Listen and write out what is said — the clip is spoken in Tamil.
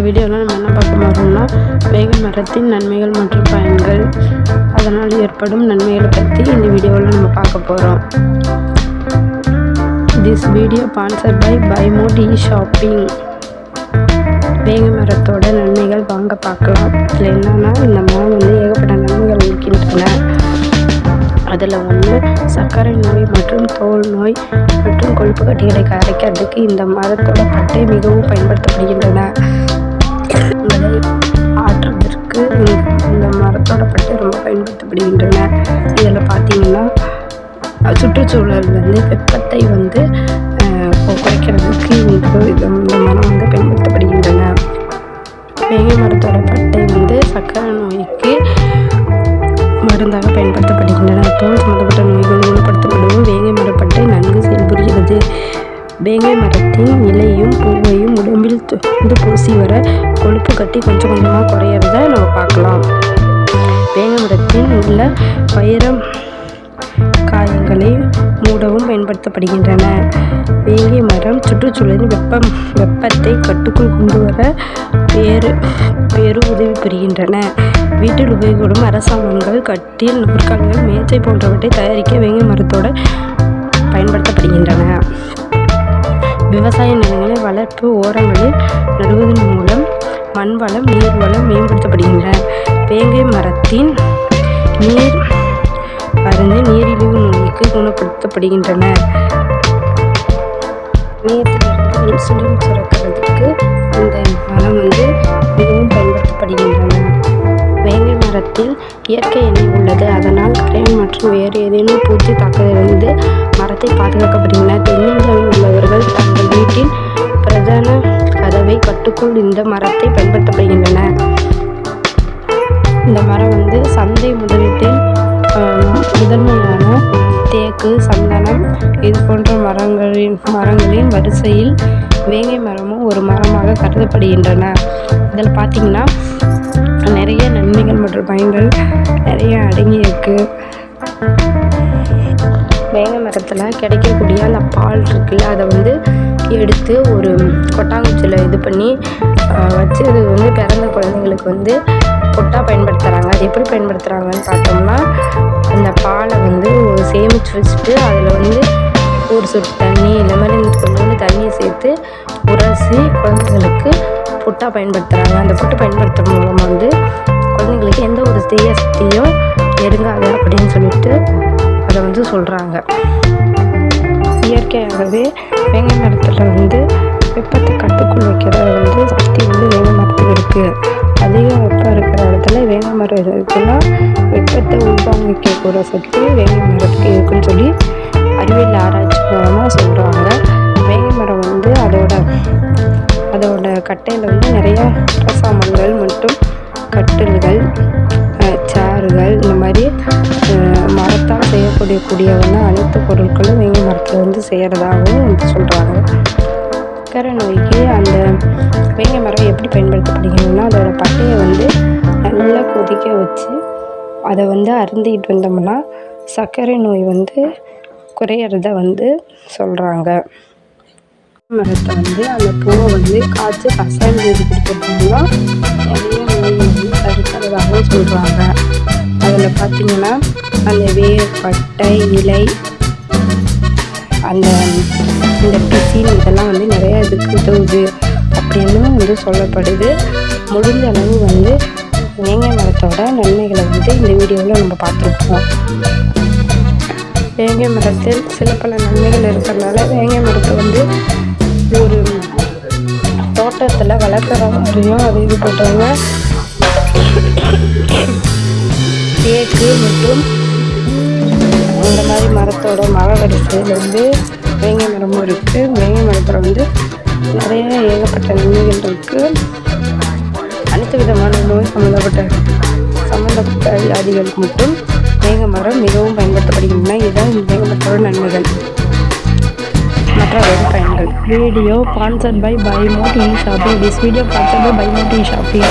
வீடியோவில் நம்ம என்ன பார்க்க போகிறோம்னா வேங்கை மரத்தின் நன்மைகள் மற்றும் பயன்கள், அதனால் ஏற்படும் நன்மைகளை பற்றி இந்த வீடியோவில் நம்ம பார்க்க போகிறோம். This video sponsored by Bymot shopping. வேங்கை மரத்தோட நன்மைகள் வாங்க பார்க்கலாம். இதில் என்னன்னா, இந்த மரம் ஏகப்பட்ட நன்மைகள் இருக்கின்றன. அதில் ஒன்று, சர்க்கரை நோய் மற்றும் தோல் நோய் மற்றும் கொழுப்பு கட்டிகளை கரைக்கிறதுக்கு இந்த மரத்தோட பட்டை மிகவும் பயன்படுத்தப்படுகின்றன. உங்களை ஆற்றுவதற்கு இந்த மரத்தோட பட்டை ரொம்ப பயன்படுத்தப்படுகின்றன. இதில் பார்த்தீங்கன்னா, சுற்றுச்சூழல் வெப்பத்தை குறைக்கிறதுக்கு இந்த மரம் பயன்படுத்தப்படுகின்றன. வேங்கை மரத்தோட பட்டை சர்க்கரை நோய்க்கு மருந்தாக பயன்படுத்தப்படுகின்றன. தோல் சம்பந்தப்பட்ட நோய்கள் குணப்படுத்தப்படவும் வேங்கை மரப்பட்டை நன்கு செயல்புரிகிறது. வேங்கை மரத்தின் இலையும் பூவையும் உடம்பில் பூசி வர கொழுப்பு கட்டி கொஞ்சம் கொஞ்சமாக குறையிறத நம்ம பார்க்கலாம். வேங்கை மரத்தில் உள்ள வைரம் காயங்களை மூடவும் பயன்படுத்தப்படுகின்றன. வேங்கை மரம் சுற்றுச்சூழலின் வெப்பத்தை கட்டுக்குள் கொண்டு வர உதவி புரிகின்றன. வீட்டில் உபயோகப்படும் அரசாங்கங்கள், கட்டில், நாற்காலிகள், மேஜை போன்றவற்றை தயாரிக்க வேங்கை மரத்தோடு பயன்படுத்தப்படுகின்றன. விவசாய நிலங்களை வளர்ப்பு ஓரங்களில் நடுவதன் மூலம் மண் வளம், நீர் வளம் மேம்படுத்தப்படுகின்றன. வேங்கை மரத்தின் நீர் மருந்து நீரிழிவு நோய்க்கு குணப்படுத்தப்படுகின்றன. நீரிலிருந்து இன்சுலின் சுரக்கிறதுக்கு இந்த மரம் மிகவும் பயன்படுத்தப்படுகின்றன. வேங்கை மரத்தில் இயற்கை எண்ணெய் உள்ளது. அதனால் கரையான் மற்றும் வேறு ஏதேனும் பூச்சி தாக்குதலிருந்து மரத்தை பாதுகாக்கப்படுகின்றன. தென்னிந்தியாவில் உள்ளவர்கள் தங்கள் வீட்டின் பிரதான கதவை கட்டுக்குள் இந்த மரத்தை பயன்படுத்தப்படுகின்றன. இந்த மரம் சந்தை முதலீட்டில் முதன்மையான தேக்கு, சந்தனம் இது போன்ற மரங்களின் வரிசையில் வேங்கை மரமும் ஒரு மரமாக கருதப்படுகின்றன. இதில் பார்த்திங்கன்னா, நிறைய நன்மைகள் மற்றும் பயன்கள் நிறைய அடங்கி இருக்கு. வேங்கை மரத்தில் கிடைக்கக்கூடிய அந்த பால் இருக்குல்ல, அதை எடுத்து ஒரு கொட்டாங்குச்சியில் இது பண்ணி வச்சு அது பிறந்த குழந்தைங்களுக்கு பொட்டாக பயன்படுத்துகிறாங்க. அது எப்படி பயன்படுத்துகிறாங்கன்னு பார்த்தோம்னா, அந்த பாலை சேமித்து வச்சுட்டு அதில் ஒரு சொட்டு தண்ணி, இந்த மாதிரி கொஞ்சோண்டு தண்ணியை சேர்த்து உரசி குழந்தைங்களுக்கு பொட்டாக பயன்படுத்துகிறாங்க. அந்த பொட்டு பயன்படுத்துறது மூலமாக குழந்தைங்களுக்கு எந்த ஒரு தீய சக்தியும் நெருங்காது அப்படின்னு சொல்லிட்டு அதை சொல்கிறாங்க. இயற்கையாகவே வேங்கை மரத்தில் வெப்பத்தை கட்டுக்குள் வைக்கிற சக்தி வேங்கை மரத்துக்கு இருக்குது. அதிக வெப்பம் இருக்கிற இடத்துல வேங்கை மரம் இருக்குன்னா வெப்பத்தை உள்வாங்கிக்கக்கூட சக்தி வேங்கை மரத்துக்கு இருக்குன்னு சொல்லி அறிவியல் ஆராய்ச்சி மூலமாக சொல்கிறாங்க. வேங்கை மரம் அதோட கட்டையில் நிறையா ரசாமங்கள் மற்றும் கட்டில்கள், சேர்கள், இந்த மாதிரி மரத்தால் செய்யக்கூடிய அனைத்து பொருட்களும் வேங்கை மரத்தில் செய்கிறதாகவும் சொல்கிறாங்க. சர்க்கரை நோய்க்கு அந்த வேங்கை மரம் எப்படி பயன்படுத்தப்படுகிறதுனா, அதோட பட்டையை நல்லா கொதிக்க வச்சு அதை அருந்திக்கிட்டு வந்தோம்னா சர்க்கரை நோய் குறையிறத சொல்கிறாங்க. மரத்தை அந்த பூவை காய்ச்சி கசாயம் செய்து கொடுக்கறதுனா நிறைய நோய் தடுக்கிறதாகவும் சொல்கிறாங்க. அதில் பார்த்திங்கன்னா, அந்த வேர், பட்டை, இலை, இந்த பிசின் இதெல்லாம் நிறையா இதுக்கு உதவுது அப்படின்னு சொல்லப்படுது. முடிஞ்ச அளவு வேங்கை மரத்தோட நன்மைகளை இந்த வீடியோவில் நம்ம பார்த்துருப்போம். வேங்கை மரத்தில் சில பல நன்மைகள் இருக்கிறதுனால வேங்கை மரத்தை ஒரு தோட்டத்தில் வளர்க்குற மாதிரியும் அது இது பண்ணுறாங்க. தேக்கு மற்றும் இந்த மாதிரி மரத்தோட மர வரிசையில் வேங்கை மரமும் இருக்குது. வேங்கை மரத்தில் நிறைய ஏகப்பட்ட நன்மைகள் இருக்குது. அனைத்து விதமான நோய் சம்மந்தப்பட்ட வியாதிகளுக்கு மட்டும் வேங்கை மரம் மிகவும் பயன்படுத்தப்படுகின்றன. இதுதான் வேங்கை மரத்தோட நன்மைகள் மற்ற பயன்கள். Video sponsored by Bymot shopping. This video sponsored by Bymot shopping.